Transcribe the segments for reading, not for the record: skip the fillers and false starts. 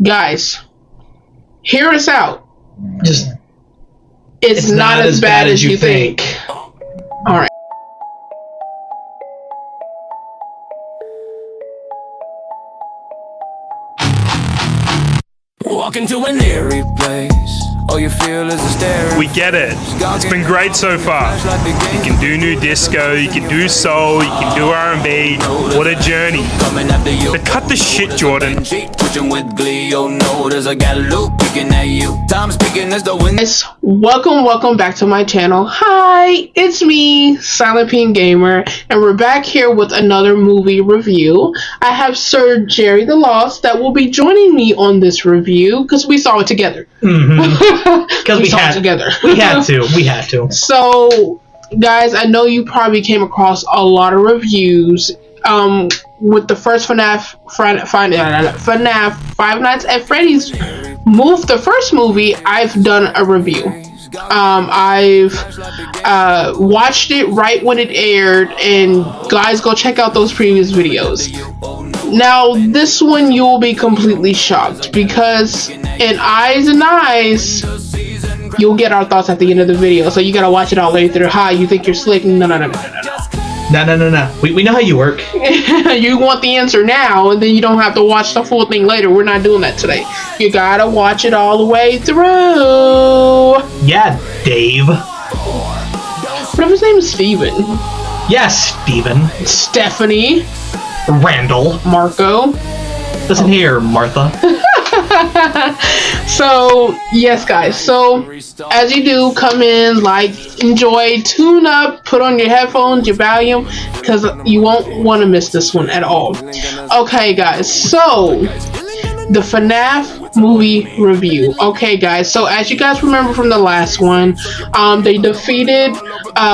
Guys, hear us out. Just It's not as bad as you think. Alright. Walk into an eerie place. All you feel is hysteria. We get it. It's been great so far. You can do new disco, you can do soul, you can do R&B. What a journey. But cut the shit, Jordan. Guys, welcome back to my channel. Hi, it's me, Silent Pink Gamer, and we're back here with another movie review. I have Sir Jerry the Lost that will be joining me on this review because we saw it together. Because we had to. So, guys, I know you probably came across a lot of reviews with the first FNAF Five Nights at Freddy's the first movie. I've done a review. I've watched it right when it aired, and guys, go check out those previous videos. Now, this one you'll be completely shocked because in Eyes and Eyes, you'll get our thoughts at the end of the video. So you gotta watch it all the way through. Hi, you think you're slick? No. No. We know how you work. You want the answer now, and then you don't have to watch the full thing later. We're not doing that today. You gotta watch it all the way through. Yeah, Dave. What if his name is Steven? Yeah, Steven. Stephanie. Randall. Marco. Listen here, Martha. So, yes, guys. So, as you do, come in, like, enjoy, tune up, put on your headphones, your volume, because you won't want to miss this one at all. Okay, guys. So, the FNAF movie review. Okay, guys, so as you guys remember from the last one, they defeated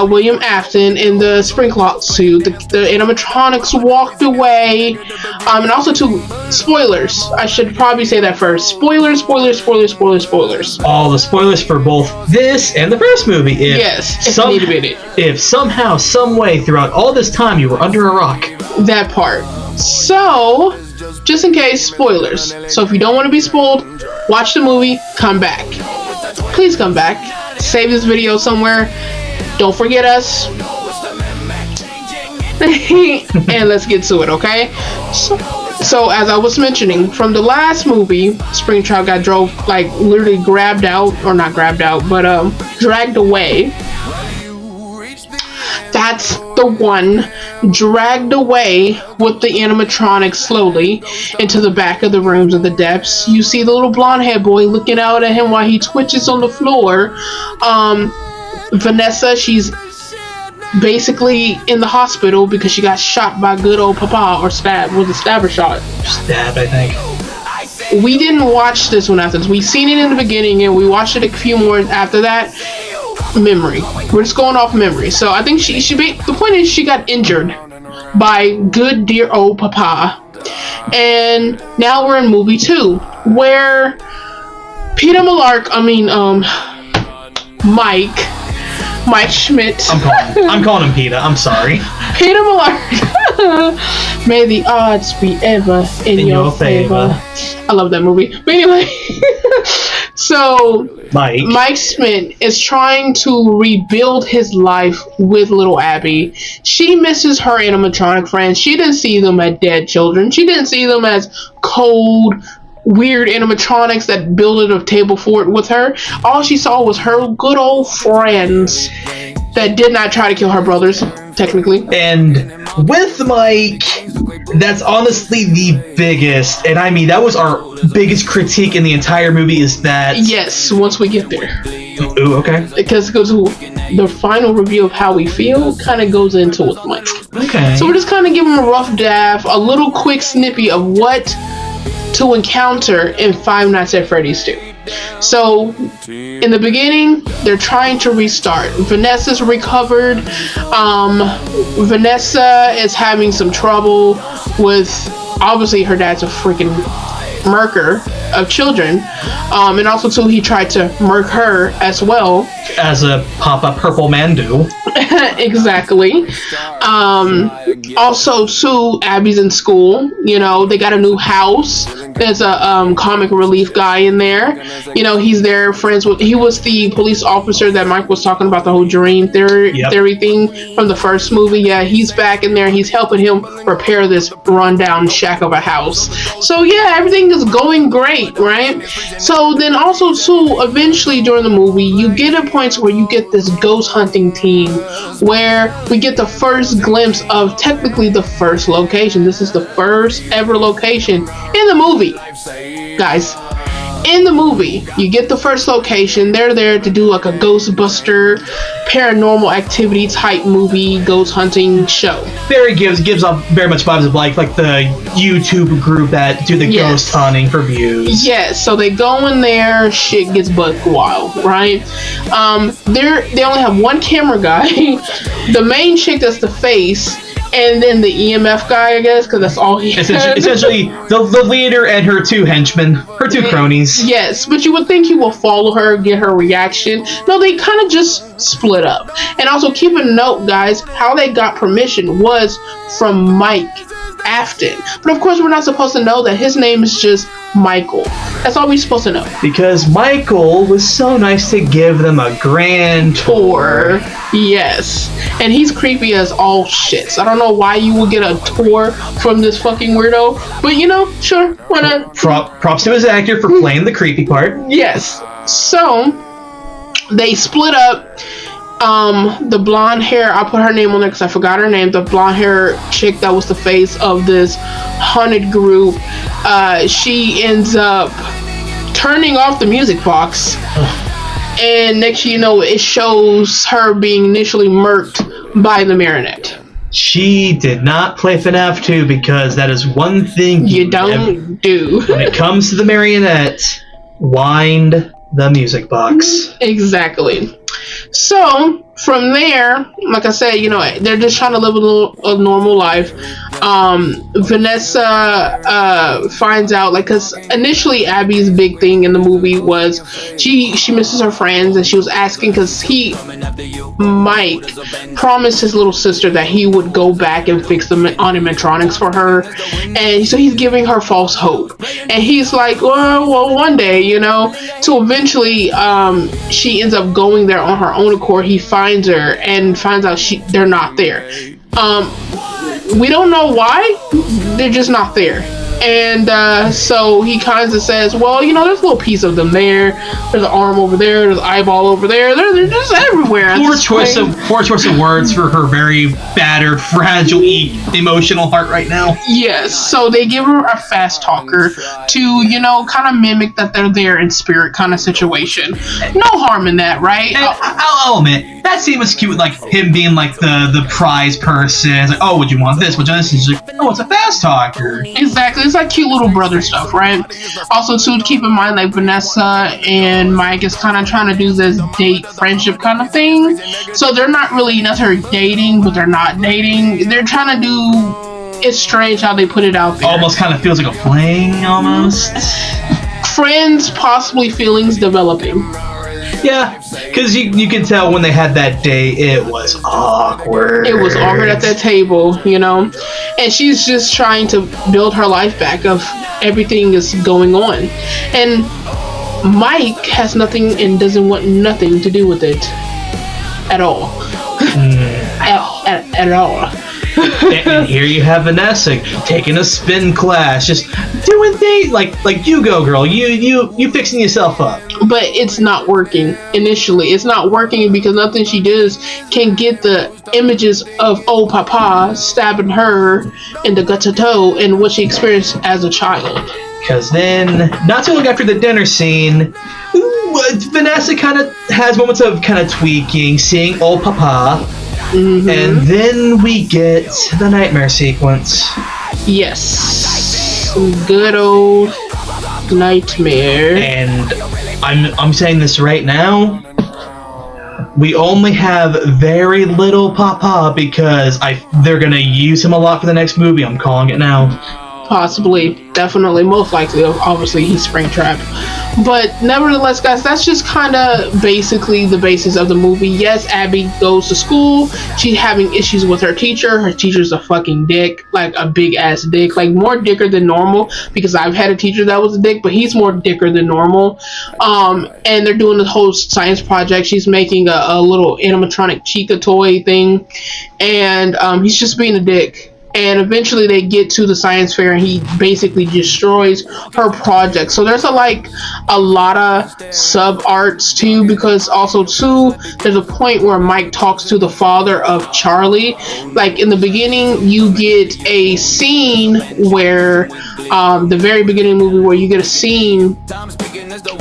William Afton in the spring clock suit. The animatronics walked away, and also spoilers. I should probably say that first. Spoilers. All the spoilers for both this and the first movie. If somehow, some way throughout all this time you were under a rock. That part. So, just in case, spoilers. So if you don't want to be spoiled, watch the movie, come back. Please come back. Save this video somewhere. Don't forget us. And let's get to it, okay? So as I was mentioning, from the last movie, Springtrap got literally grabbed out, or not grabbed out, but dragged away. That's the one, dragged away with the animatronics slowly into the back of the rooms of the depths. You see the little blonde haired boy looking out at him while he twitches on the floor. Vanessa, she's basically in the hospital because she got shot by good old Papa, or stabbed with a stabber shot. Stabbed, I think. We didn't watch this one after this. We seen it in the beginning and we watched it a few more after that. Memory. We're just going off memory. So I think the point is she got injured by good dear old Papa. And now we're in movie 2, where Mike Schmidt. I'm calling him Peter. I'm sorry. Peter Malark. May the odds be ever in your favor. I love that movie. But anyway, so Mike Schmidt is trying to rebuild his life with little Abby. She misses her animatronic friends. She didn't see them as dead children. She didn't see them as cold, weird animatronics that built a table fort with her. All she saw was her good old friends that did not try to kill her brothers, technically. And with Mike, that's honestly the biggest, and I mean that was our biggest critique in the entire movie, is that... Yes, once we get there. Ooh, okay. Because it goes to the final review of how we feel, kind of goes into with Mike. Okay. So we're just kind of giving a rough draft, a little quick snippet of what to encounter in Five Nights at Freddy's 2. So, in the beginning, they're trying to restart. Vanessa's recovered. Vanessa is having some trouble with, obviously, her dad's a freaking murker of children. And also, too, he tried to murk her as well. As a Papa Purple Man do. Exactly. Also, too, Abby's in school. You know, they got a new house. There's a comic relief guy in there. You know, he's there, friends with. He was the police officer that Mike was talking about, the whole dream theory thing from the first movie. Yeah, he's back in there. He's helping him repair this rundown shack of a house. So yeah, everything is going great, right? So then also too, eventually during the movie, you get a point where you get this ghost hunting team, where we get the first glimpse of technically the first location. This is the first ever location in the movie, guys. In the movie, you get the first location. They're there to do like a Ghostbuster, paranormal activity type movie, ghost hunting show. Very gives off very much vibes of like the YouTube group that do the ghost hunting for views. Yes, so they go in there, shit gets buck wild, right? They only have one camera guy, the main chick that's the face, and then the EMF guy, I guess, because that's all he has. Essentially, the leader and her two henchmen, her two cronies. Yes, but you would think he will follow her, get her reaction. No, they kind of just split up. And also keep a note, guys, how they got permission was from Mike Afton. But of course, we're not supposed to know that his name is just Michael. That's all we're supposed to know. Because Michael was so nice to give them a grand tour. Yes. And he's creepy as all shit. I don't know why you would get a tour from this fucking weirdo. But you know, sure, why not? Props to his actor for playing the creepy part. Yes. So, they split up. The blonde hair, I'll put her name on there because I forgot her name. The blonde hair chick that was the face of this haunted group, she ends up turning off the music box, and next thing you know, it shows her being initially murked by the marionette. She did not play FNAF 2 because that is one thing you don't do. When it comes to the marionette, wind the music box. Exactly. So from there, like I said, you know, they're just trying to live a normal life. Vanessa finds out, like, because initially Abby's big thing in the movie was she misses her friends, and she was asking because Mike promised his little sister that he would go back and fix the animatronics for her, and so he's giving her false hope, and he's like, well, one day, you know. So eventually, she ends up going there on her own accord. He finds her and finds out they're not there. We don't know why. They're just not there. And so he kind of says, well, you know, there's a little piece of them there. There's an arm over there. There's an eyeball over there. They're just everywhere. Poor choice of words for her very battered, fragile, emotional heart right now. Yes. So they give her a fast talker to, you know, kind of mimic that they're there in spirit kind of situation. No harm in that, right? I'll admit, that scene was cute, like him being like the prize person. It's like, oh, would you want this? Would you want this? He's like, oh, it's a fast talker. Exactly. It's like cute little brother stuff, right? Also, too, keep in mind, like, Vanessa and Mike is kind of trying to do this date friendship kind of thing. So they're not really necessarily dating, but they're not dating. They're trying to do... It's strange how they put it out there. Almost kind of feels like a fling, almost. Friends, possibly feelings developing. Yeah, because you can tell when they had that day, it was awkward. It was awkward at that table, you know? And she's just trying to build her life back of everything is going on. And Mike has nothing and doesn't want nothing to do with it. At all. At all. And here you have Vanessa taking a spin class, just doing things like you go, girl. You fixing yourself up. But it's not working initially. It's not working because nothing she does can get the images of old Papa stabbing her in the gut to toe and what she experienced as a child. Because then, not too long after the dinner scene, Vanessa kind of has moments of kind of tweaking, seeing old Papa. Mm-hmm. And then we get the nightmare sequence. Yes. Good old nightmare. And I'm saying this right now. We only have very little Papa because they're gonna use him a lot for the next movie. I'm calling it now. Possibly, definitely, most likely. Obviously, he's Springtrap. But nevertheless, guys, that's just kind of basically the basis of the movie. Yes, Abby goes to school. She's having issues with her teacher. Her teacher's a fucking dick, like a big ass dick, like more dicker than normal. Because I've had a teacher that was a dick, but he's more dicker than normal. And they're doing this whole science project. She's making a little animatronic Chica toy thing, and he's just being a dick. And eventually they get to the science fair and he basically destroys her project. So there's a lot of sub arts too, because also too, there's a point where Mike talks to the father of Charlie. Like in the beginning, you get a scene where, the very beginning of the movie, where you get a scene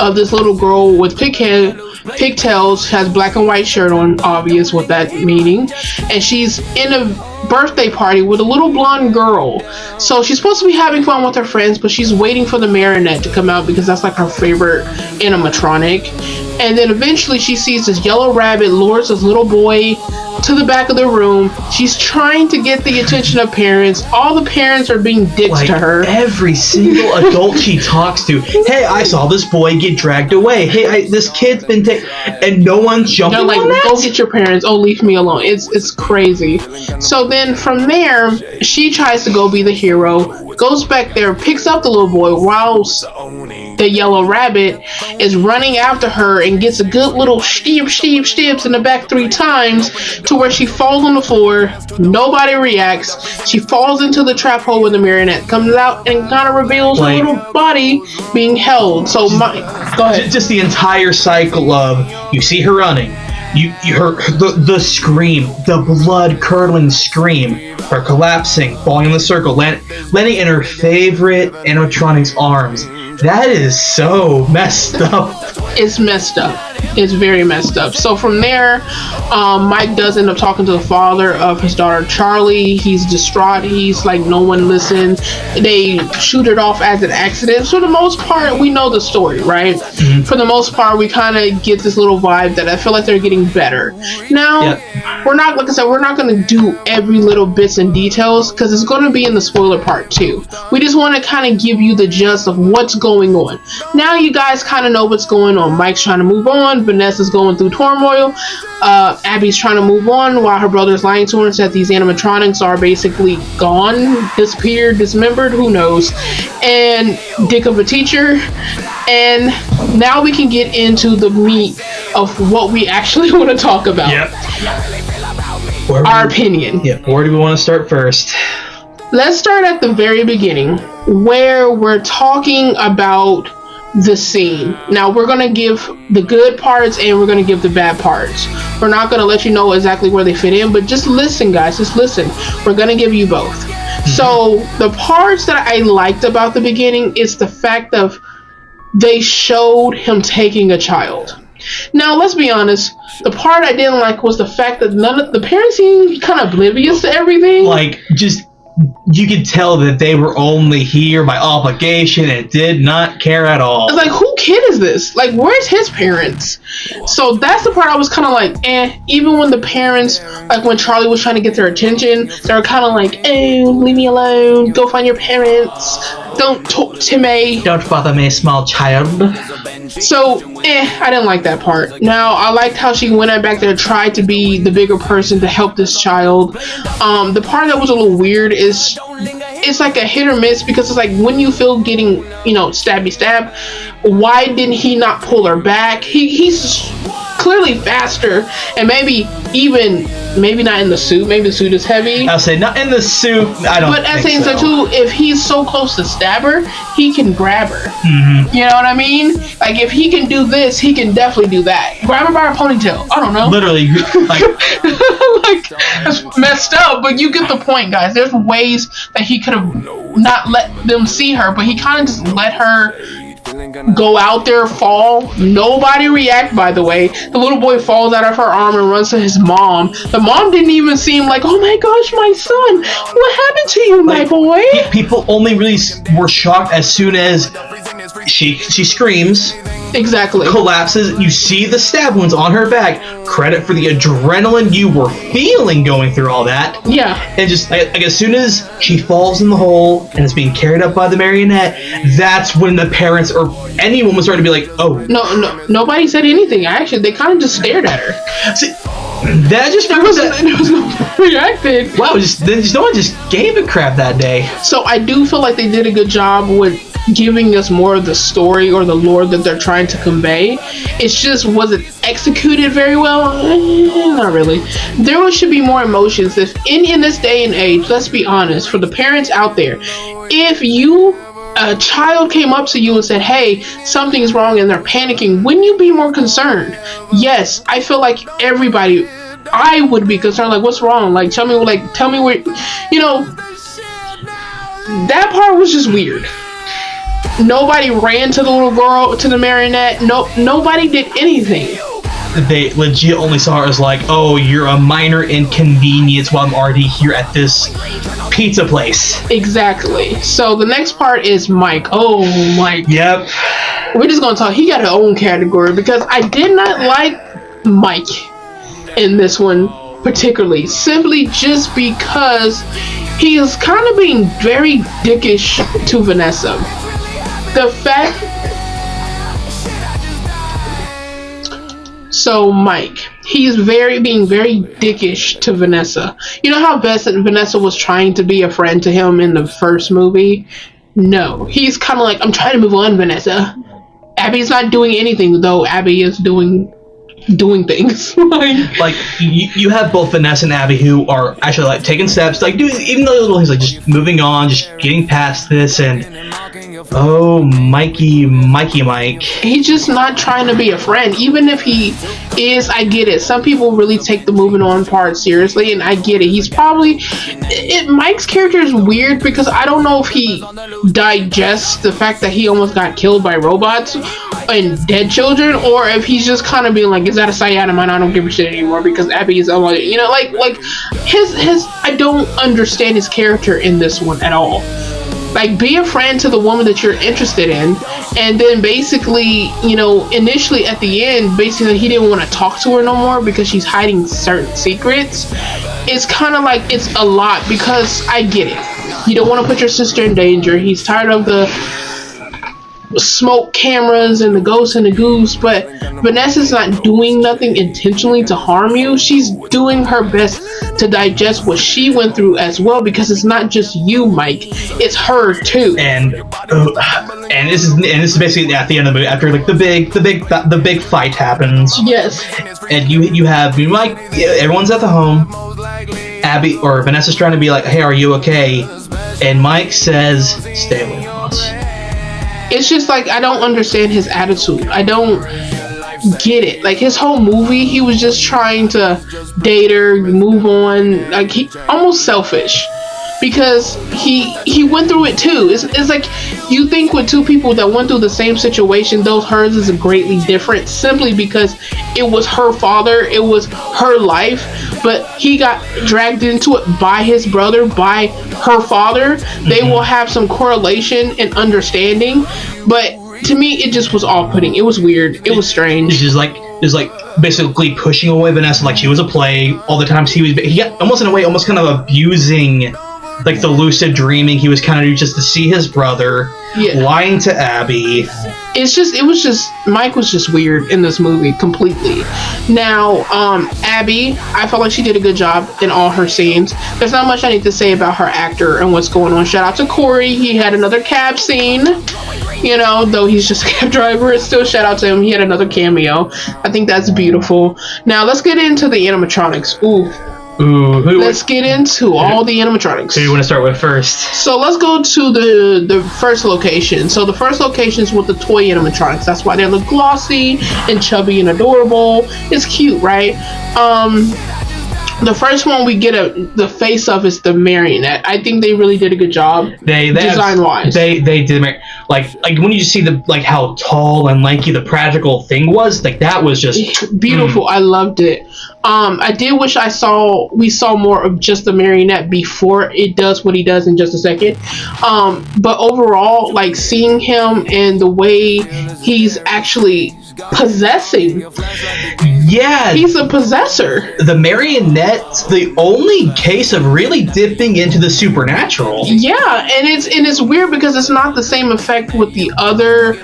of this little girl with pigtails, has black and white shirt on, obvious what that meaning, and she's in a birthday party with a little blonde girl. So she's supposed to be having fun with her friends, but she's waiting for the marionette to come out because that's like her favorite animatronic. And then eventually she sees this yellow rabbit lures this little boy to the back of the room. She's trying to get the attention of parents. All the parents are being dicks to her. Every single adult she talks to, hey, I saw this boy get dragged away. Hey, this kid's been taken, and no one's jumping on that. Go get your parents. Oh, leave me alone. It's crazy. So then from there, she tries to go be the hero. Goes back there, picks up the little boy, whilst the yellow rabbit is running after her and gets a good little steps in the back 3 times to where she falls on the floor. Nobody reacts. She falls into the trap hole when the marionette comes out and kind of reveals her little body being held. So go ahead. Just the entire cycle of, you see her running, you hear the scream, the blood-curdling scream, her collapsing, falling in the circle, landing in her favorite animatronic's arms. That is so messed up. It's messed up. It's very messed up. So from there, Mike does end up talking to the father of his daughter Charlie. He's distraught. He's like, no one listened. They shoot it off as an accident. For the most part, we know the story, right? Mm-hmm. For the most part, we kind of get this little vibe that I feel like they're getting better. Now, we're not, like I said, we're not going to do every little bits and details because it's going to be in the spoiler part too. We just want to kind of give you the gist of what's going on. Now you guys kind of know what's going on. Mike's trying to move on. Vanessa's going through turmoil. Abby's trying to move on while her brother's lying to her and said these animatronics are basically gone, disappeared, dismembered, who knows. And dick of a teacher. And now we can get into the meat of what we actually want to talk about. Our opinion. Where do we want to start first? Let's start at the very beginning, where we're talking about the scene. Now we're going to give the good parts and we're going to give the bad parts. We're not going to let you know exactly where they fit in, but just listen, guys, just listen. We're going to give you both. So the parts that I liked about the beginning is the fact of they showed him taking a child. Now let's be honest, the part I didn't like was the fact that none of the parents seemed kind of oblivious to everything. Like, just, you could tell that they were only here by obligation and did not care at all. It's like, who kid is this? Like, where's his parents? So that's the part I was kind of like, even when the parents, like when Charlie was trying to get their attention, they were kind of like, leave me alone, go find your parents, don't talk to me. Don't bother me, small child. So, I didn't like that part. Now, I liked how she went back there, tried to be the bigger person to help this child. The part that was a little weird is, it's like a hit or miss, because it's like when you feel getting, stabby stab, why didn't he not pull her back? He's clearly faster, and maybe not in the suit. Maybe the suit is heavy. I'll say not in the suit. I don't. But at the same time too, if he's so close to stab her, he can grab her. Mm-hmm. You know what I mean? Like if he can do this, he can definitely do that. Grab her by her ponytail. I don't know. Literally, like that's messed up. But you get the point, guys. There's ways that he could have not let them see her, but he kind of just let her go out there, fall. Nobody react, by the way. The little boy falls out of her arm and runs to his mom. The mom didn't even seem like, oh my gosh, my son, what happened to you, my boy? People only really were shocked as soon as she screams. Exactly. Collapses. You see the stab wounds on her back. Credit for the adrenaline you were feeling going through all that. Yeah. And just like as soon as she falls in the hole and is being carried up by the marionette, that's when the parents or anyone was starting to be like, "Oh, no, nobody said anything. Actually, they kind of just stared at her. See, that just there was no reacted. Wow, no one just gave a crap that day. So I do feel like they did a good job with giving us more of the story or the lore that they're trying to convey. It's just, was it executed very well? Not really. There should be more emotions. If in this day and age, let's be honest, for the parents out there, if a child came up to you and said, "Hey, something's wrong," and they're panicking, wouldn't you be more concerned? Yes, I feel like everybody, I would be concerned. Like, what's wrong? Like, tell me where, that part was just weird. Nobody ran to the little girl, to the marionette. Nobody did anything. They legit only saw her as like, "Oh, you're a minor inconvenience while I'm already here at this pizza place." Exactly. So the next part is Mike. Oh, Mike. Yep. We're just gonna talk. He got his own category because I did not like Mike in this one particularly, simply just because he is kind of being very dickish to Vanessa. The fact. So Mike, he's being very dickish to Vanessa. You know how Vanessa was trying to be a friend to him in the first movie? No, he's kind of like, "I'm trying to move on, Vanessa." Abby's not doing anything, though Abby is doing things. Like you have both Vanessa and Abby who are actually like taking steps, like doing even though little things, like just moving on, just getting past this, and oh, Mike. He's just not trying to be a friend, even if he is. I get it. Some people really take the moving on part seriously, and I get it. He's probably Mike's character is weird because I don't know if he digests the fact that he almost got killed by robots and dead children, or if he's just kind of being like, "Is that a sciatic mine? I don't give a shit anymore," because Abby is like, his I don't understand his character in this one at all. Like, be a friend to the woman that you're interested in, and then basically, initially at the end, basically he didn't want to talk to her no more because she's hiding certain secrets. It's kind of like, it's a lot, because I get it. You don't want to put your sister in danger. He's tired of the smoke cameras and the ghosts and the goose, but Vanessa's not doing nothing intentionally to harm you. She's doing her best to digest what she went through as well, because it's not just you, Mike, it's her too. And this is basically at the end of the movie, after like the big fight happens. Yes. And you have Mike, everyone's at the home. Abby or Vanessa's trying to be like, "Hey, are you okay?" And Mike says, "Stay away from us." It's just like, I don't understand his attitude. I don't get it. Like, his whole movie, he was just trying to date her, move on. Like, he almost selfish, because he went through it too. It's like, you think with two people that went through the same situation, though hers is greatly different, simply because it was her father, it was her life, but he got dragged into it by his brother, by her father. They will have some correlation and understanding, but to me, it just was off-putting. It was weird. It was strange. It's like basically pushing away Vanessa like she was a play. All the times he got almost in a way, almost kind of abusing like the lucid dreaming he was kind of just to see his brother, lying to Abby. It was just Mike was just weird in this movie completely. Now, Abby, I felt like she did a good job in all her scenes. There's not much I need to say about her actor and what's going on. Shout out to Corey. He had another cab scene. Though he's just a cab driver, it's still shout out to him. He had another cameo. I think that's beautiful. Now let's get into the animatronics. Let's get into all the animatronics. Who do you want to start with first? So let's go to the first location. So the first location is with the toy animatronics. That's why they look glossy and chubby and adorable. It's cute, right? The first one we get the face of is the marionette. I think they really did a good job. They design wise. They did like when you see how tall and lanky the practical thing was, like that was just beautiful. I loved it. I did wish we saw more of just the marionette before it does what he does in just a second. But overall, like seeing him and the way he's actually possessing. Yeah, he's a possessor. The marionette's the only case of really dipping into the supernatural. Yeah, and it's weird because it's not the same effect with the other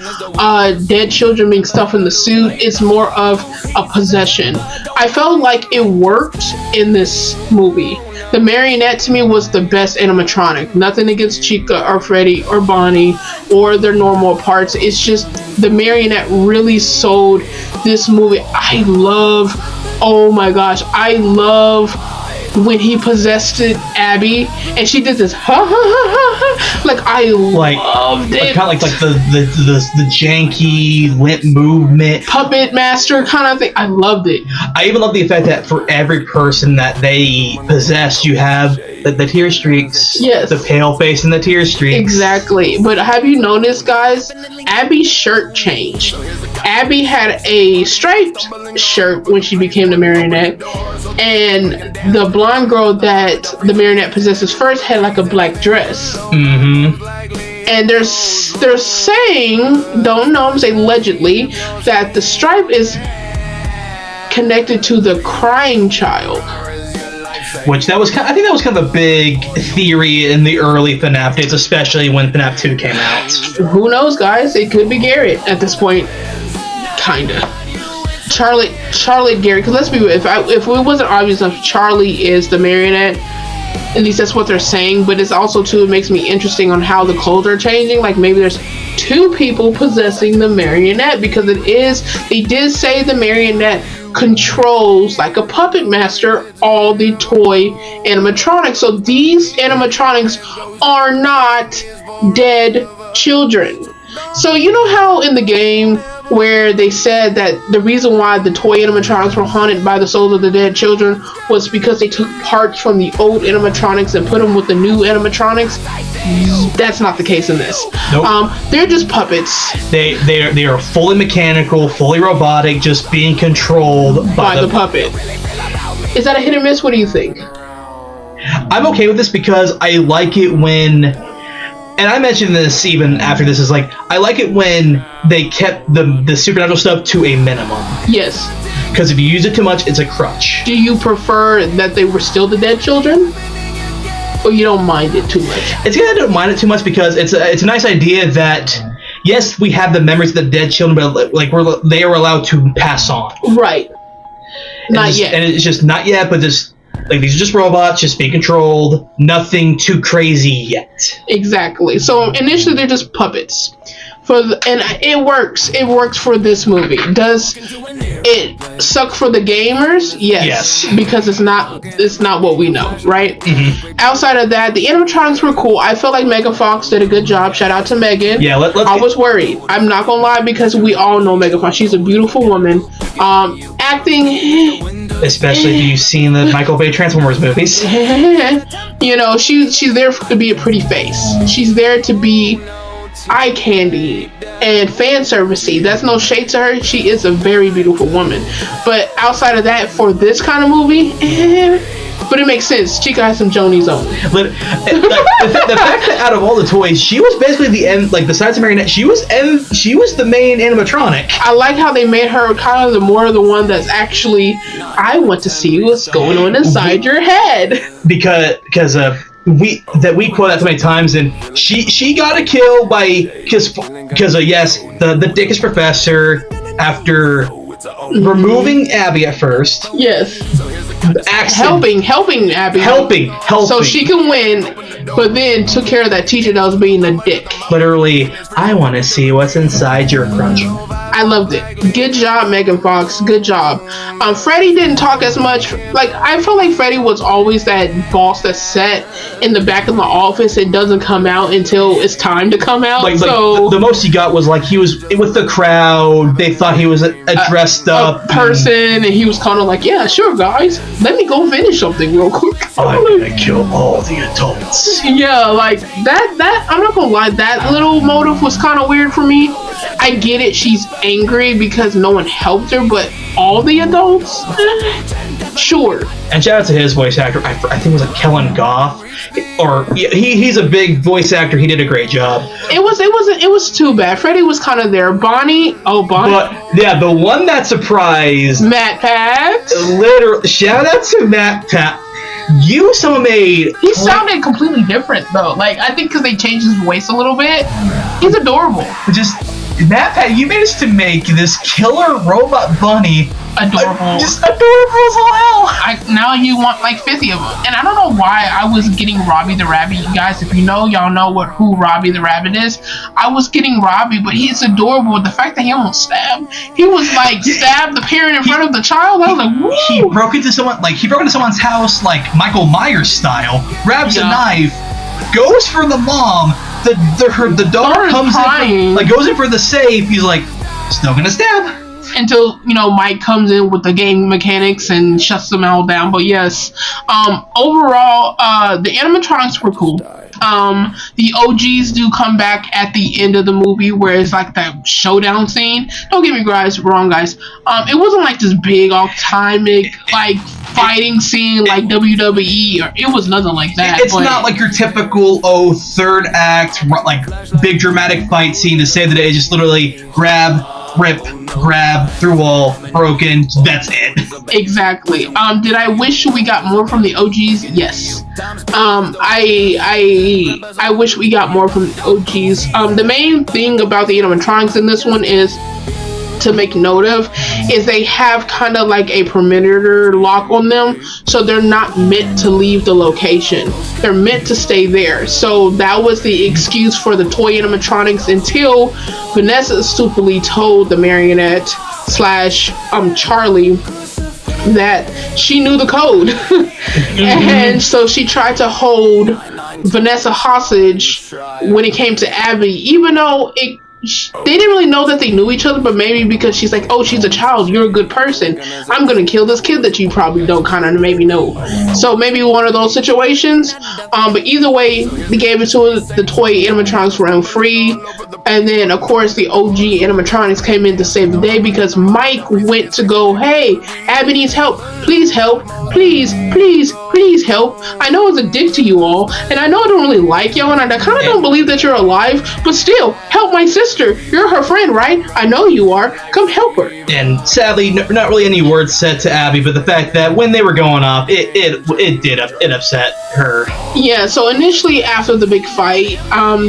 dead children being stuffed in the suit. It's more of a possession. I felt like it worked in this movie. The marionette to me was the best animatronic. Nothing against Chica or Freddy or Bonnie or their normal parts. It's just the marionette really sold this movie. Oh my gosh, I love when he possessed Abby and she did this ha ha ha ha. Like I loved it. Kind of like the janky limp movement, puppet master kind of thing. I loved it. I even love the effect that for every person that they possess, you have the tear streaks. Yes, the pale face and the tear streaks. Exactly. But have you noticed, guys? Abby's shirt changed. Abby had a striped shirt when she became the marionette, and the blonde girl that the marionette possesses first had like a black dress. Mm-hmm. And they're saying, don't know, I'm saying allegedly, that the stripe is connected to the crying child. Which I think that was kind of a big theory in the early FNAF days, especially when FNAF 2 came out. Who knows, guys? It could be Garrett at this point. Kinda. Charlotte Garrett, because let's be real, if it wasn't obvious enough, Charlie is the marionette. At least that's what they're saying, but it's also too, it makes me interesting on how the clothes are changing. Like maybe there's two people possessing the marionette, because they did say the marionette controls, like a puppet master, all the toy animatronics. So these animatronics are not dead children. So you know how in the game where they said that the reason why the toy animatronics were haunted by the souls of the dead children was because they took parts from the old animatronics and put them with the new animatronics? That's not the case in this. Nope. They're just puppets. They are fully mechanical, fully robotic, just being controlled by the puppet. Is that a hit or miss? What do you think? I'm okay with this because I like it when, and I mentioned this even after this, is like, I like it when they kept the supernatural stuff to a minimum. Yes. Because if you use it too much, it's a crutch. Do you prefer that they were still the dead children? Or you don't mind it too much? It's good I don't mind it too much because it's a nice idea that, yes, we have the memories of the dead children, but like they are allowed to pass on. Right. Not yet. And it's just not yet, but just like these are just robots, just being controlled, nothing too crazy yet. Exactly. So initially they're just puppets. And it works. It works for this movie. Does it suck for the gamers? Yes. Because it's not what we know, right? Mm-hmm. Outside of that, the animatronics were cool. I felt like Megan Fox did a good job. Shout out to Megan. Yeah, I was worried. I'm not gonna lie, because we all know Megan Fox. She's a beautiful woman. Acting. Especially if you've seen the Michael Bay Transformers movies. You know, she's there to be a pretty face. She's there to be eye candy and fan servicey. That's no shade to her. She is a very beautiful woman. But outside of that, for this kind of movie, but it makes sense. Chica has some Jonies on. The fact that out of all the toys, she was basically the end. Like besides the marionette, she was the main animatronic. I like how they made her kind of the one that's actually, I want to see what's going on inside your head. Because we quote that so many times, and she got a kill because yes, the dickish professor, after removing Abby at first. Yes. Helping Abby. Helping. So she can win, but then took care of that teacher that was being a dick. Literally, I want to see what's inside your crunch. I loved it. Good job, Megan Fox. Good job. Freddy didn't talk as much. Like, I feel like Freddy was always that boss that's set in the back of the office and doesn't come out until it's time to come out. Like the most he got was like he was with the crowd. They thought he was a dressed up person, and he was kind of like, yeah, sure, guys, let me go finish something real quick. I'm gonna kill all the adults. Yeah, like that. I'm not gonna lie, that little motive was kind of weird for me. I get it, she's angry because no one helped her, but all the adults, sure. And shout out to his voice actor. I think it was like Kellen Goff, or he's a big voice actor. He did a great job. It was too bad. Freddy was kind of there. Bonnie. But yeah, the one that surprised Matt Pat. Literally, shout out to Matt Pat. Someone made. He sounded completely different though. Like, I think because they changed his voice a little bit. He's adorable. Just Matt Pat, you managed to make this killer robot bunny adorable. Just adorable as all hell. Now you want like 50 of them. And I don't know why I was getting Robbie the Rabbit. You guys, if you know, y'all know who Robbie the Rabbit is. I was getting Robbie, but he's adorable. The fact that he almost stabbed. He was like stabbed the parent in front of the child. I was like, woo. He broke into someone's house like Michael Myers style, grabs a knife, goes for the mom. The daughter comes in, goes in for the safe. He's like, still gonna stab. Until, Mike comes in with the game mechanics and shuts them all down. But yes, overall, the animatronics were cool. The OGs do come back at the end of the movie where it's like that showdown scene. Don't get me wrong, guys. It wasn't like this big all-timeic fighting scene like WWE, or it was nothing like that. It's not like your typical third act like big dramatic fight scene to save the day. It's just literally grab, rip, grab, through wall, broken, that's it. Exactly. Did I wish we got more from the OGs? Yes. I wish we got more from the OGs. The main thing about the animatronics in this one is to make note of is they have kind of like a perimeter lock on them, so they're not meant to leave the location. They're meant to stay there. So that was the excuse for the toy animatronics until Vanessa stupidly told the marionette / Charlie that she knew the code. And so she tried to hold Vanessa hostage when it came to Abby, even though they didn't really know that they knew each other, but maybe because she's like, oh, she's a child, you're a good person, I'm gonna kill this kid that you probably don't kind of maybe know. So maybe one of those situations. But either way, they gave it to the toy animatronics ran free, and then of course the OG animatronics came in to save the day because Mike went to go, hey, Abby needs help, please help, please help. I know it's a dick to you all, and I know I don't really like y'all, and I kind of don't believe that you're alive, but still, help my sister. You're her friend, right? I know you are. Come help her. And sadly, not really any words said to Abby, but the fact that when they were going off, it upset her. Yeah, so initially after the big fight,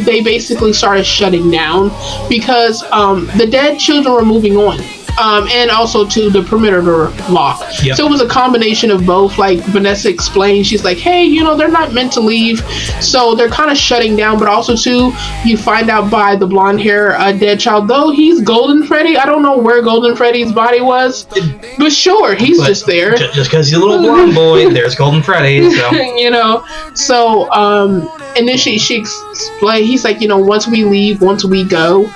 they basically started shutting down because the dead children were moving on. And also to the perimeter lock. Yep. So it was a combination of both. Like Vanessa explained, she's like, hey, they're not meant to leave, so they're kind of shutting down. But also too, you find out by the blonde hair dead child, though he's Golden Freddy. I don't know where Golden Freddy's body was, but sure, he's just there. Just because he's a little blonde boy, there's Golden Freddy. So So initially she explained, he's like, once we leave, once we go,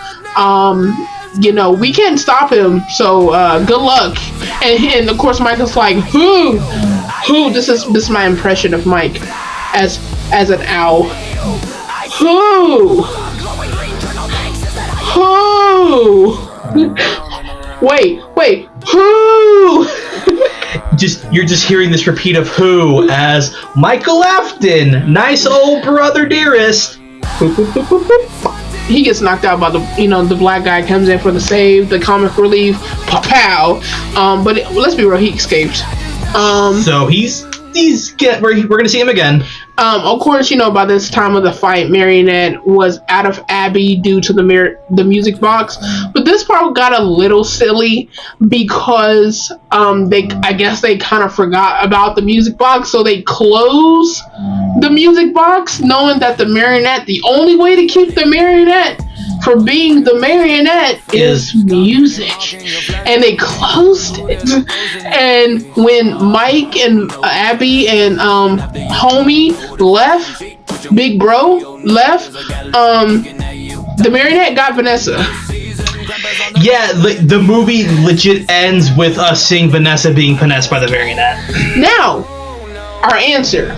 we can't stop him, so good luck. And of course Michael's like, who? This is my impression of Mike as an owl. Who? Wait, who? You're just hearing this repeat of who as Michael Afton, nice old brother dearest. He gets knocked out by the black guy comes in for the save, the comic relief, pow. But let's be real, he escaped. So we're gonna see him again. Of course, by this time of the fight, Marionette was out of Abby due to the music box. But this part got a little silly because I guess they kind of forgot about the music box, so they closed the music box, knowing that the only way to keep the marionette for being the marionette is music. And they closed it. And when Mike and Abby and homie left, Big Bro left, the marionette got Vanessa. Yeah, the movie legit ends with us seeing Vanessa being finessed by the marionette. Now, our answer.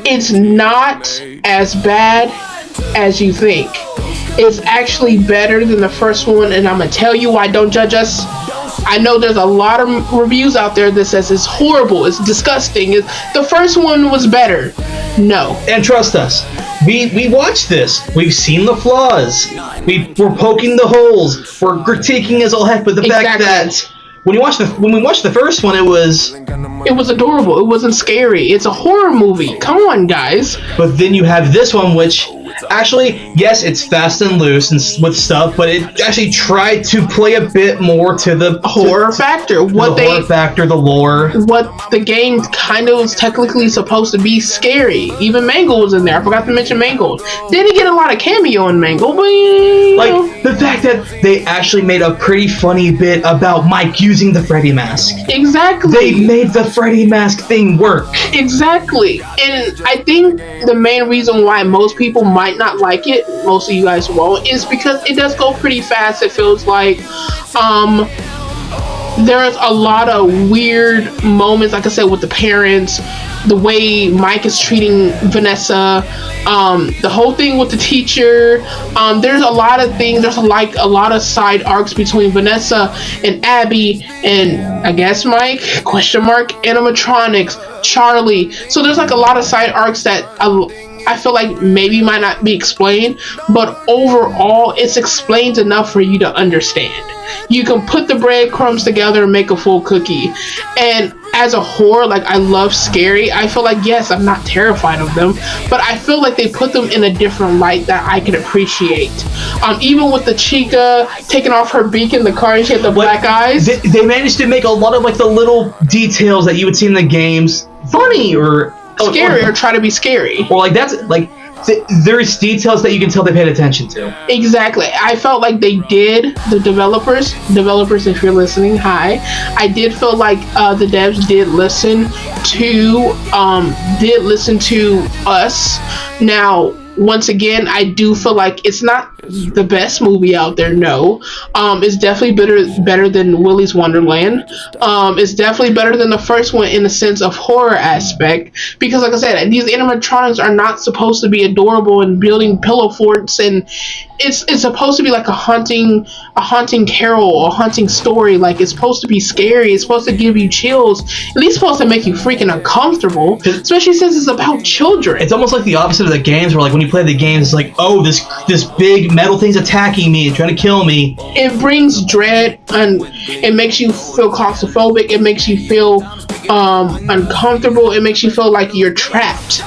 It's not as bad as you think. It's actually better than the first one, and I'm gonna tell you why. Don't judge us. I know there's a lot of reviews out there that says it's horrible, it's disgusting. The first one was better. No. And trust us, we watched this. We've seen the flaws. We're poking the holes. We're critiquing as all heck. But the fact that when we watched the first one, it was adorable. It wasn't scary. It's a horror movie. Come on, guys. But then you have this one, which actually, yes, it's fast and loose and with stuff, but it actually tried to play a bit more to the horror factor. The lore. What the game kind of was technically supposed to be scary. Even Mangle was in there. I forgot to mention Mangle. Didn't get a lot of cameo in Mangle, but the fact that they actually made a pretty funny bit about Mike using the Freddy mask. Exactly. They made the Freddy mask thing work. Exactly. And I think the main reason why most people might not like it, most of you guys won't, is because it does go pretty fast. It feels like there's a lot of weird moments, like I said, with the parents, the way Mike is treating Vanessa, the whole thing with the teacher. There's a lot of things. There's a lot of side arcs between Vanessa and Abby and I guess Mike, animatronics, Charlie. So there's like a lot of side arcs that I feel like maybe might not be explained, but overall it's explained enough for you to understand. You can put the breadcrumbs together and make a full cookie. And as a horror, like, I love scary. I feel like, yes, I'm not terrified of them, but I feel like they put them in a different light that I can appreciate. Even with the Chica taking off her beak in the car and she had the black eyes. They managed to make a lot of like the little details that you would see in the games funny or scary, or try to be scary, or like that's like there's details that you can tell they paid attention to. Exactly. I felt like they did. The developers, if you're listening, hi. I did feel like the devs did listen to us. Now, once again, I do feel like it's not the best movie out there. No, it's definitely better than Willy's Wonderland. It's definitely better than the first one in the sense of horror aspect, because like I said, these animatronics are not supposed to be adorable and building pillow forts, and it's supposed to be like a haunting carol, a haunting story. Like, it's supposed to be scary. It's supposed to give you chills. At least supposed to make you freaking uncomfortable, especially since it's about children. It's almost like the opposite of the games, where like when you play the games, it's like, oh, this big metal thing's attacking me and trying to kill me. It brings dread, and it makes you feel claustrophobic. It makes you feel uncomfortable. It makes you feel like you're trapped.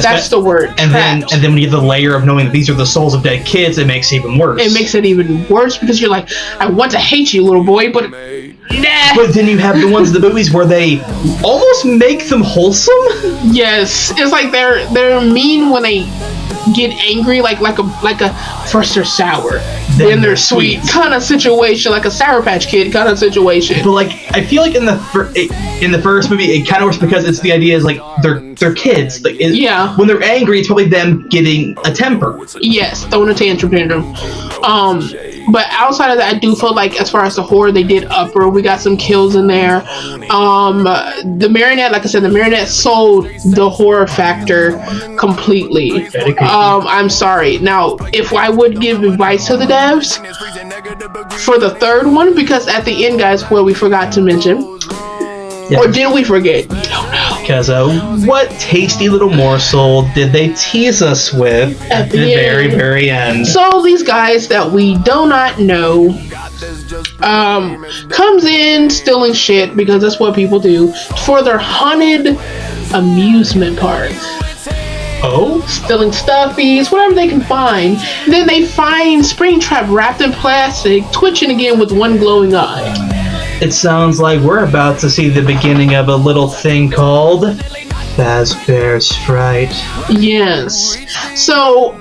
That's the word. And then when you get the layer of knowing that these are the souls of dead kids, it makes it even worse. It makes it even worse because you're like, I want to hate you, little boy, but nah. But then you have the ones in the movies where they almost make them wholesome. Yes, it's like they're mean when they get angry, like a first they're sour, then they're sweet kind of situation, like a Sour Patch Kid kind of situation. But like, I feel like in the first movie, it kind of works because it's the idea is like they're kids. Like, when they're angry, it's probably them getting a temper. Yes, throwing a tantrum. But outside of that, I do feel like as far as the horror, they did upper. We got some kills in there. The marionette, like I said, the marionette sold the horror factor completely. I'm sorry. Now, if I would give advice to the devs for the third one, because at the end, guys, what we forgot to mention, or did we forget? I don't know. Because what tasty little morsel did they tease us with at the very, very end? So these guys that we do not know comes in stealing shit, because that's what people do, for their haunted amusement park. Oh? Stealing stuffies, whatever they can find. Then they find Springtrap wrapped in plastic, twitching again with one glowing eye. It sounds like we're about to see the beginning of a little thing called Fazbear's Fright. Yes. So,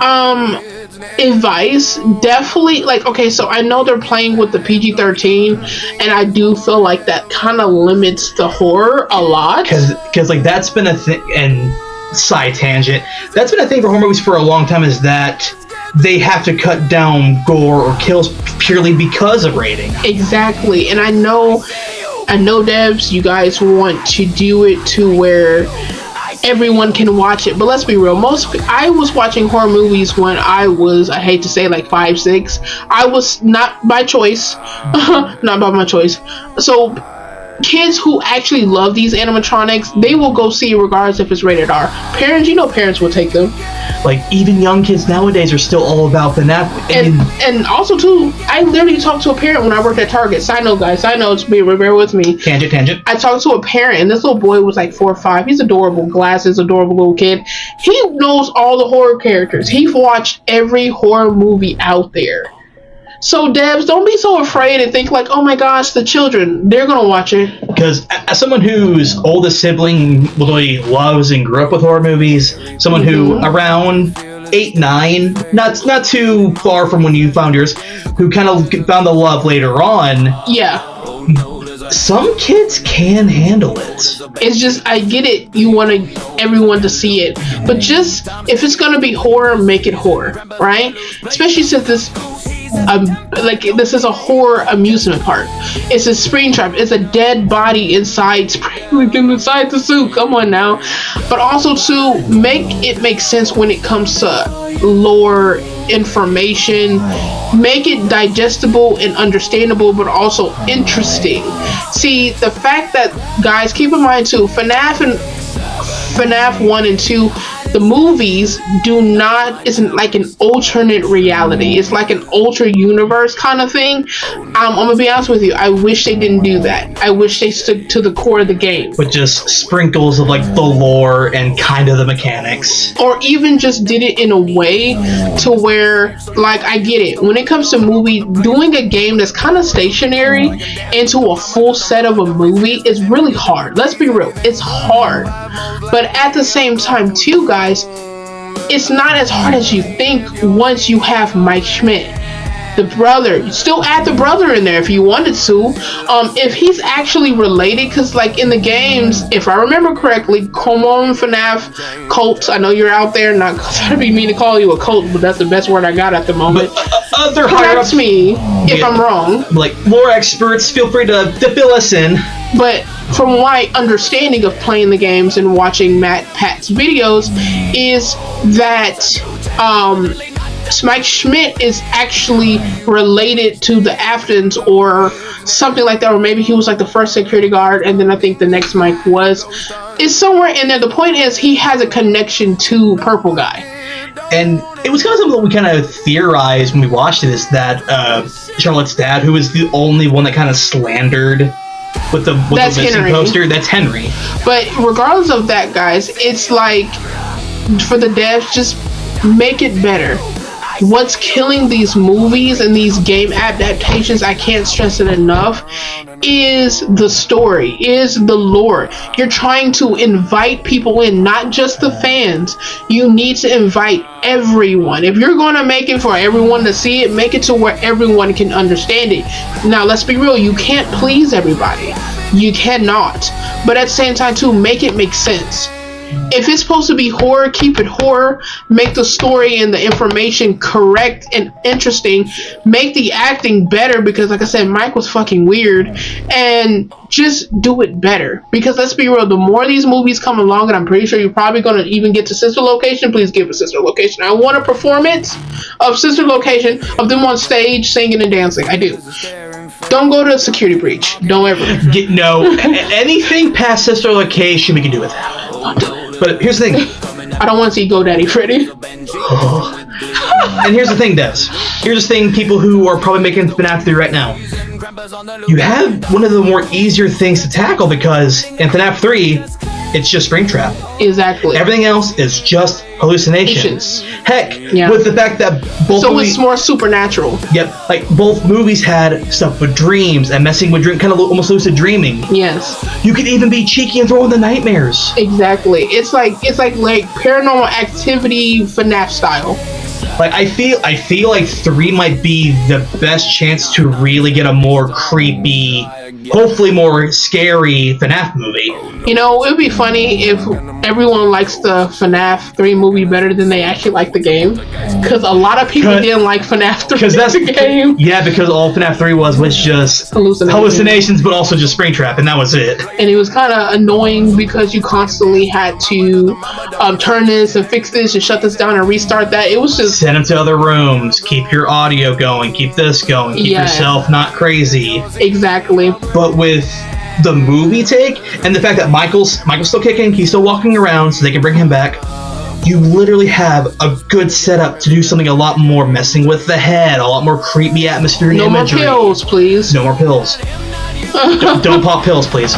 advice, definitely, like, okay, so I know they're playing with the PG-13, and I do feel like that kind of limits the horror a lot. Because like, that's been a thing, and side tangent, that's been a thing for horror movies for a long time, is that they have to cut down gore or kills purely because of rating. Exactly, and I know, devs, you guys want to do it to where everyone can watch it, but let's be real. I was watching horror movies when I was, I hate to say, like 5, 6. I was not by choice, not by my choice. So kids who actually love these animatronics, they will go see it regardless if it's rated R. Parents, parents will take them. Like, even young kids nowadays are still all about the FNAF. And also, too, I literally talked to a parent when I worked at Target. Side note, guys. Side note, bear with me. Tangent. I talked to a parent, and this little boy was like 4 or 5. He's adorable. Glasses, adorable little kid. He knows all the horror characters. He's watched every horror movie out there. So, devs, don't be so afraid and think like, oh my gosh, the children, they're going to watch it. Because as someone whose oldest sibling literally loves and grew up with horror movies, someone who around 8, 9, not too far from when you found yours, who kind of found the love later on. Yeah. Some kids can handle it. It's just, I get it. You want everyone to see it. But just, if it's going to be horror, make it horror, right? Especially since this is a horror amusement park. It's a Springtrap. It's a dead body inside the suit. Come on now. But also to make sense when it comes to lore, information. Make it digestible and understandable, but also interesting. See, the fact that, guys, keep in mind too, FNAF 1 and 2, the movies isn't like an alternate reality. It's like an ultra universe kind of thing. I'm gonna be honest with you, I wish they didn't do that. I wish they stuck to the core of the game. With just sprinkles of like the lore and kind of the mechanics. Or even just did it in a way to where, like, I get it. When it comes to movie, doing a game that's kind of stationary into a full set of a movie is really hard. Let's be real. It's hard. But at the same time too, guys, it's not as hard as you think once you have Mike Schmidt, the brother. Still add the brother in there if you wanted to. If he's actually related, because like in the games, if I remember correctly, come on FNAF cults, I know you're out there, not trying to be mean to call you a cult, but that's the best word I got at the moment. Other higher-ups, me if I'm wrong. Like lore experts, feel free to fill us in. But from my understanding of playing the games and watching Pat's videos, is that Mike Schmidt is actually related to the Aftons or something like that, or maybe he was like the first security guard, and then I think the next Mike was. It's somewhere in there. The point is, he has a connection to Purple Guy. And it was kind of something that we kind of theorized when we watched it, is that Charlotte's dad, who was the only one that kind of slandered with the missing poster, that's Henry. But regardless of that, guys, it's like, for the devs, just make it better. What's killing these movies and these game adaptations, I can't stress it enough, is the story, is the lore. You're trying to invite people in, not just the fans. You need to invite everyone. If you're going to make it for everyone to see it, make it to where everyone can understand it. Now, let's be real, you can't please everybody. You cannot. But at the same time, too, make it make sense. If it's supposed to be horror, keep it horror. Make the story and the information correct and interesting. Make the acting better, because like I said, Mike was fucking weird. And just do it better. Because let's be real, the more these movies come along, and I'm pretty sure you're probably going to even get to Sister Location, please give a Sister Location. I want a performance of Sister Location, of them on stage singing and dancing. I do. Don't go to a security breach. Don't ever. Anything past Sister Location we can do with that. Don't do it. But here's the thing. I don't want to see GoDaddy Freddy. And here's the thing, Des. Here's the thing, people who are probably making FNAF 3 right now. You have one of the more easier things to tackle, because in FNAF 3, it's just Springtrap. Exactly. Everything else is just hallucinations. Heck, with the fact that both it's more supernatural. Yep, like both movies had stuff with dreams and messing with dream, kind of almost lucid dreaming. Yes. You could even be cheeky and throw in the nightmares. Exactly. It's like Paranormal Activity FNAF style. Like I feel like 3 might be the best chance to really get a more creepy, hopefully more scary FNAF movie. You know, it would be funny if everyone likes the FNAF 3 movie better than they actually like the game. Because a lot of people didn't like FNAF 3 that's the game. Yeah, because all FNAF 3 was just hallucinations, but also just Springtrap, and that was it. And it was kind of annoying because you constantly had to turn this and fix this and shut this down and restart that. It was just... Send them to other rooms, keep your audio going, keep this going, keep yourself not crazy. Exactly. But with the movie take, and the fact that Michael's still kicking, he's still walking around, so they can bring him back, you literally have a good setup to do something a lot more messing with the head, a lot more creepy atmosphere and imagery. No more pills, please. No more pills. don't pop pills, please.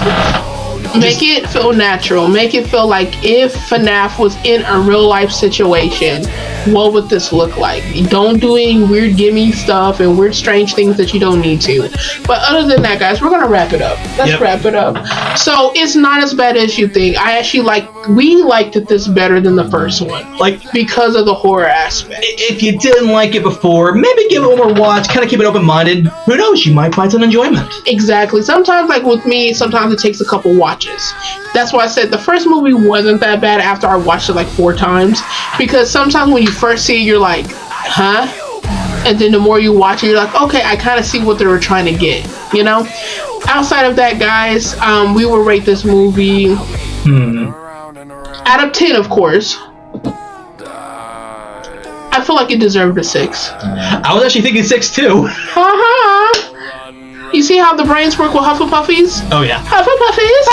Make it feel natural. Make it feel like if FNAF was in a real life situation, what would this look like? Don't do any weird gimme stuff and weird strange things that you don't need to. But other than that, guys, we're gonna wrap it up. Let's wrap it up. So it's not as bad as you think. We liked this better than the first one. Like, because of the horror aspect. If you didn't like it before, maybe give it one more watch, kind of keep it open-minded. Who knows, you might find some enjoyment. Exactly. Sometimes, like with me, sometimes it takes a couple watches. That's why I said the first movie wasn't that bad after I watched it like 4 times. Because sometimes when you first see it, you're like, huh? And then the more you watch it, you're like, okay, I kind of see what they were trying to get, you know? Outside of that, guys, we will rate this movie out of 10, of course. I feel like it deserved a 6. I was actually thinking 6 too. You see how the brains work with Hufflepuffies? Oh yeah. Hufflepuffies.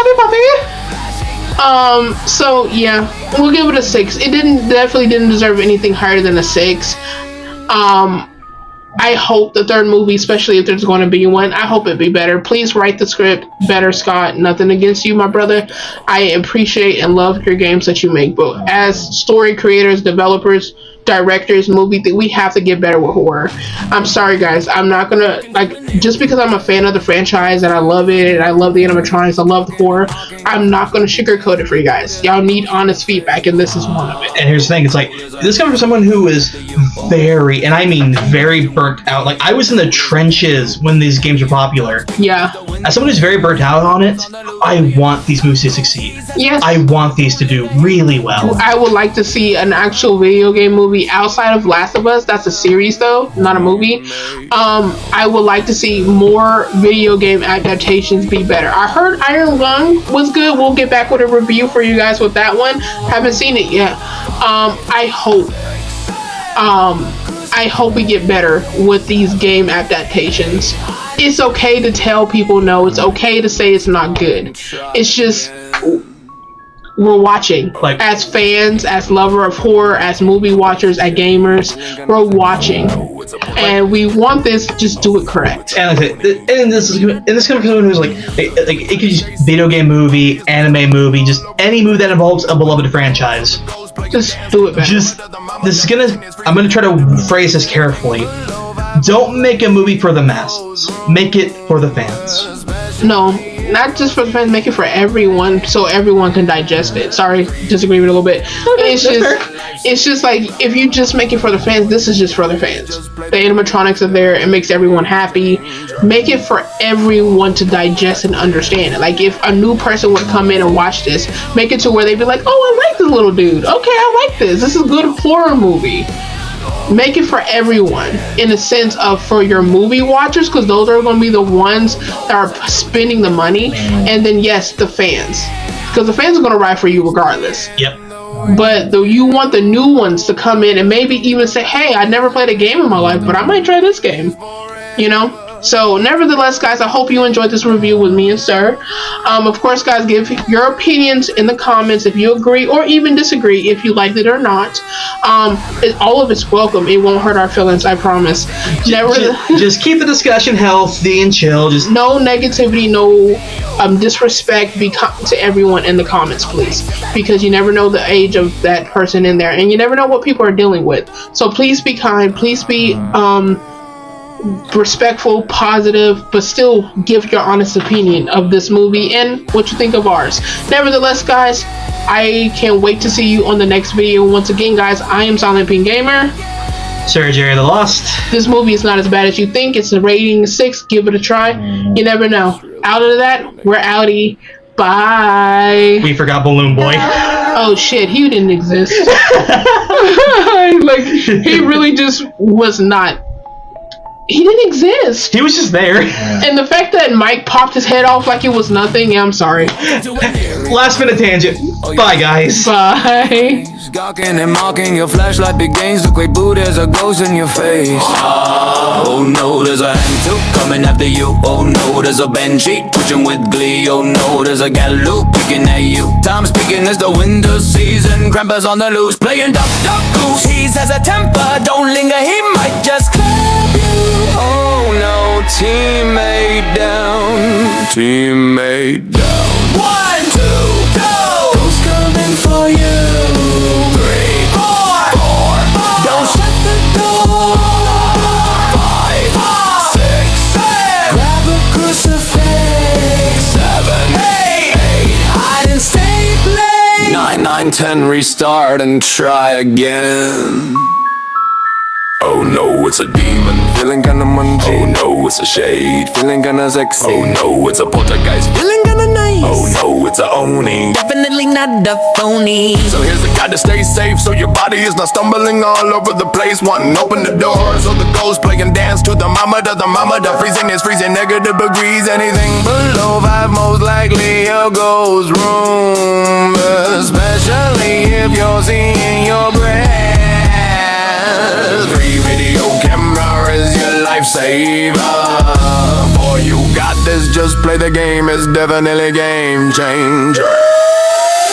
So yeah, we'll give it a 6. It definitely didn't deserve anything higher than a 6. I hope the third movie, especially if there's going to be one, I hope it be better. Please write the script better, Scott. Nothing against you, my brother. I appreciate and love your games that you make, but as story creators, developers, directors, we have to get better with horror. I'm sorry, guys. I'm not gonna, just because I'm a fan of the franchise and I love it and I love the animatronics, I love the horror, I'm not gonna sugarcoat it for you guys. Y'all need honest feedback, and this is one of it. And here's the thing, it's like, this comes from someone who is very, and I mean very burnt out. Like, I was in the trenches when these games were popular. Yeah. As someone who's very burnt out on it, I want these movies to succeed. Yes. I want these to do really well. I would like to see an actual video game movie outside of Last of Us. That's a series though, not a movie. I would like to see more video game adaptations be better. I heard Iron Lung was good. We'll get back with a review for you guys with that one. Haven't seen it yet. I hope we get better with these game adaptations. It's okay to tell people no. It's okay to say it's not good. It's just, we're watching. Like, as fans, as lover of horror, as movie watchers, as gamers, we're watching. And we want this, just do it correct. And this comes from someone who's like it could just video game movie, anime movie, just any movie that involves a beloved franchise. Just do it better. I'm gonna try to phrase this carefully. Don't make a movie for the masses. Make it for the fans. No, not just for the fans. Make it for everyone, so everyone can digest it. Sorry, disagree with it a little bit. It's just like, if you just make it for the fans, this is just for the fans. The animatronics are there. It makes everyone happy. Make it for everyone to digest and understand it. Like, if a new person would come in and watch this, make it to where they'd be like, oh, I like this little dude. Okay, I like this. This is a good horror movie. Make it for everyone, in a sense of for your movie watchers, because those are going to be the ones that are spending the money. And then yes, the fans, because the fans are going to ride for you regardless. Yep. But you want the new ones to come in and maybe even say, hey, I never played a game in my life, but I might try this game, you know. So nevertheless, guys, I hope you enjoyed this review with me and Sir. Of course, guys, give your opinions in the comments if you agree or even disagree, if you liked it or not. All of it's welcome. It won't hurt our feelings, I promise. Just keep the discussion healthy and chill. Just no negativity, no disrespect. Be kind to everyone in the comments, please, because you never know the age of that person in there, and you never know what people are dealing with. So please be kind. Please be respectful, positive, but still give your honest opinion of this movie and what you think of ours. Nevertheless, guys, I can't wait to see you on the next video. Once again, guys, I am Silent Pink Gamer. Sir Jerry the Lost. This movie is not as bad as you think. It's a rating 6. Give it a try. You never know. Out of that, we're outie. Bye. We forgot Balloon Boy. Oh shit, he didn't exist. Like, he really just was not. He didn't exist. He was just there. And the fact that Mike popped his head off like it was nothing, yeah, I'm sorry. Last minute tangent. Bye, guys. Bye. Gawking and mocking your flashlight begins. Look way boo, there's a ghost in your face. Oh no, there's a hand too coming after you. Oh no, there's a banshee twitching with glee. Oh no, there's a galoo picking at you. Time speaking as the winter season. Crampers on the loose, playing duck, duck, goose. He has a temper, don't linger, he might just clap you. Oh no, teammate down, teammate down. 1, 2, go! Ghost coming for you. 3, 4, 4. Don't shut the door. 5, 6, 7. Grab a crucifix. 7, 8. Hide and stay play. 9, 9, 10. Restart and try again. Oh no, it's a demon, feeling kinda mundane. Oh no, it's a shade, feeling kinda sexy. Oh no, it's a poltergeist, feeling kinda nice. Oh no, it's a Oni, definitely not a phony. So here's the guide to stay safe, so your body is not stumbling all over the place. One, open the door, so the ghost play and dance to the mama, the freezing is freezing negative degrees. Anything below 5, most likely a ghost room, especially if you're seeing your breath. 3, video camera is your lifesaver. 4, you got this, just play the game, it's definitely game changer.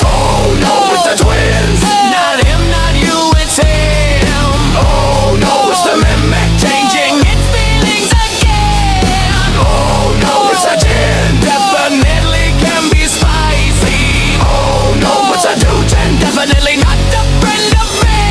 Oh no, it's the twins. Not him, not you, it's him. Oh no, it's the mimic changing its feelings again. Oh no, it's a gin. Definitely can be spicy. Oh no, it's a 210. Definitely not the friend of man.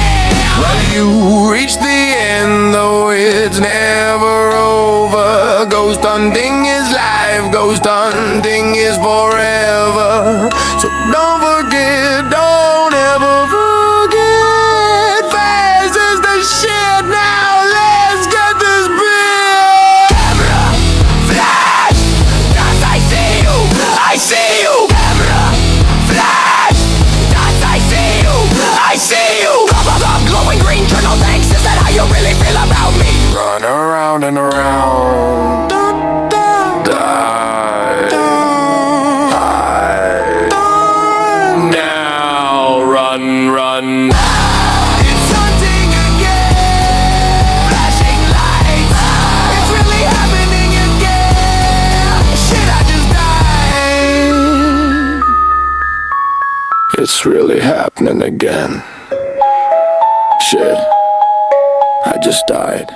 Well, you reach the end, though it's never over. Ghost hunting is life, ghost hunting is forever. So don't forget, don't ever forget. Fast is the shit, now let's get this bill. Camera, flash, does I see you, I see you. Camera, flash, does I see you, I see you. Glowing green journal, thanks, is that how you really feel about me? Run around and around. Now run, run. It's hunting again. Flashing lights. It's really happening again. Shit, I just died. It's really happening again. Shit, I just died.